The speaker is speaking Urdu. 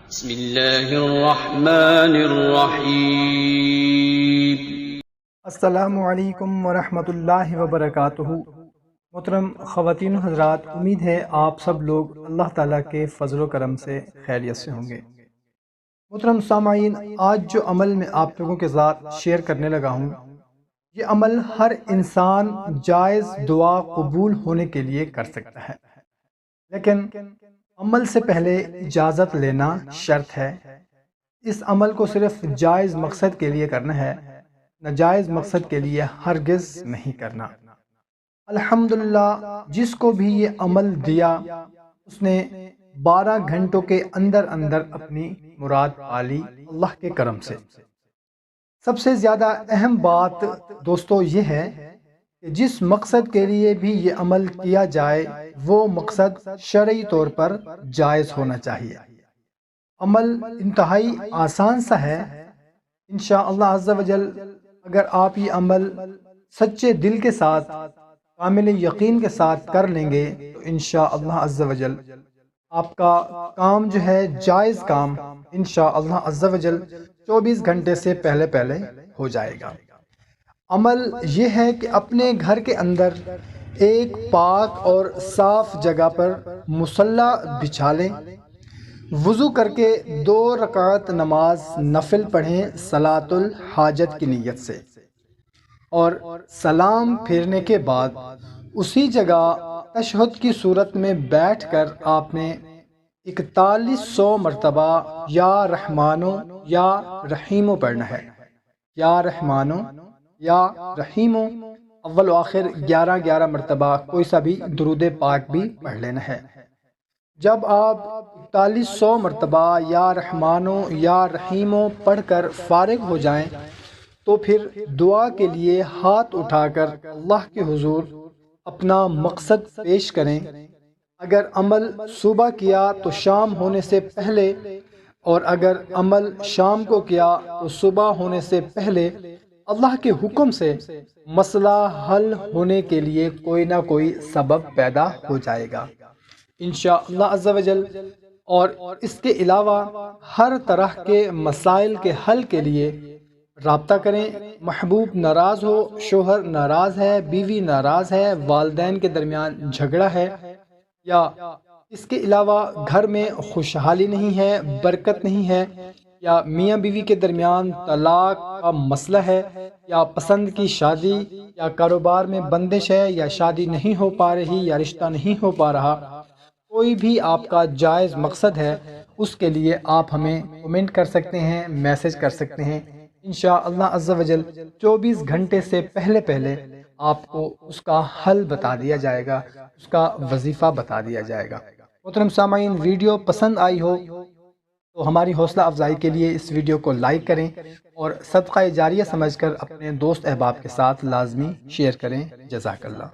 بسم اللہ الرحمن الرحیم۔ السلام علیکم ورحمۃ اللہ وبرکاتہ۔ محترم خواتین و حضرات، امید ہے آپ سب لوگ اللہ تعالیٰ کے فضل و کرم سے خیریت سے ہوں گے۔ محترم سامعین، آج جو عمل میں آپ لوگوں کے ساتھ شیئر کرنے لگا ہوں، یہ عمل ہر انسان جائز دعا قبول ہونے کے لیے کر سکتا ہے، لیکن عمل سے پہلے اجازت لینا شرط ہے۔ اس عمل کو صرف جائز مقصد کے لیے کرنا ہے، ناجائز مقصد کے لیے ہرگز نہیں کرنا۔ الحمدللہ، جس کو بھی یہ عمل دیا اس نے 12 گھنٹوں کے اندر اندر اپنی مراد پالی اللہ کے کرم سے۔ سب سے زیادہ اہم بات دوستو یہ ہے کہ جس مقصد کے لیے بھی یہ عمل کیا جائے وہ مقصد شرعی طور پر جائز ہونا چاہیے۔ عمل انتہائی آسان سا ہے، انشاءاللہ عز و جل اگر آپ یہ عمل سچے دل کے ساتھ، کامل یقین کے ساتھ کر لیں گے تو انشاءاللہ عز و جل آپ کا کام جو ہے جائز کام انشاءاللہ عز و جل 24 گھنٹے سے پہلے ہو جائے گا۔ عمل یہ ہے کہ اپنے گھر کے اندر ایک پاک اور صاف جگہ پر مصلی بچھا لیں، وضو کر کے 2 رکعت نماز نفل پڑھیں صلاۃ الحاجت کی نیت سے، اور سلام پھیرنے کے بعد اسی جگہ تشہد کی صورت میں بیٹھ کر آپ نے 4100 مرتبہ یا رحمانو یا رحیمو پڑھنا ہے۔ یا رحمانو یا رحیمو اول و آخر 11 مرتبہ کوئی سا بھی درود پاک بھی پڑھ لینا ہے۔ جب آپ 4100 مرتبہ یا رحمانو یا رحیمو پڑھ کر فارغ ہو جائیں تو پھر دعا کے لیے ہاتھ اٹھا کر اللہ کے حضور اپنا مقصد پیش کریں۔ اگر عمل صبح کیا تو شام ہونے سے پہلے، اور اگر عمل شام کو کیا تو صبح ہونے سے پہلے اللہ کے حکم سے مسئلہ حل ہونے کے لیے کوئی نہ کوئی سبب پیدا ہو جائے گا انشاءاللہ عز و جل۔ اور اس کے علاوہ ہر طرح کے مسائل کے حل کے لیے رابطہ کریں۔ محبوب ناراض ہو، شوہر ناراض ہے، بیوی ناراض ہے، والدین کے درمیان جھگڑا ہے، یا اس کے علاوہ گھر میں خوشحالی نہیں ہے، برکت نہیں ہے، یا میاں بیوی کے درمیان طلاق کا مسئلہ ہے، یا پسند کی شادی، یا کاروبار میں بندش ہے، یا شادی نہیں ہو پا رہی، یا رشتہ نہیں ہو پا رہا، کوئی بھی آپ کا جائز مقصد ہے، اس کے لیے آپ ہمیں کمنٹ کر سکتے ہیں، میسج کر سکتے ہیں۔ انشاءاللہ عز و جل 24 گھنٹے سے پہلے آپ کو اس کا حل بتا دیا جائے گا، اس کا وظیفہ بتا دیا جائے گا۔ محترم سامعین، ویڈیو پسند آئی ہو تو ہماری حوصلہ افزائی کے لیے اس ویڈیو کو لائک کریں، اور صدقہ جاریہ سمجھ کر اپنے دوست احباب کے ساتھ لازمی شیئر کریں۔ جزاک اللہ۔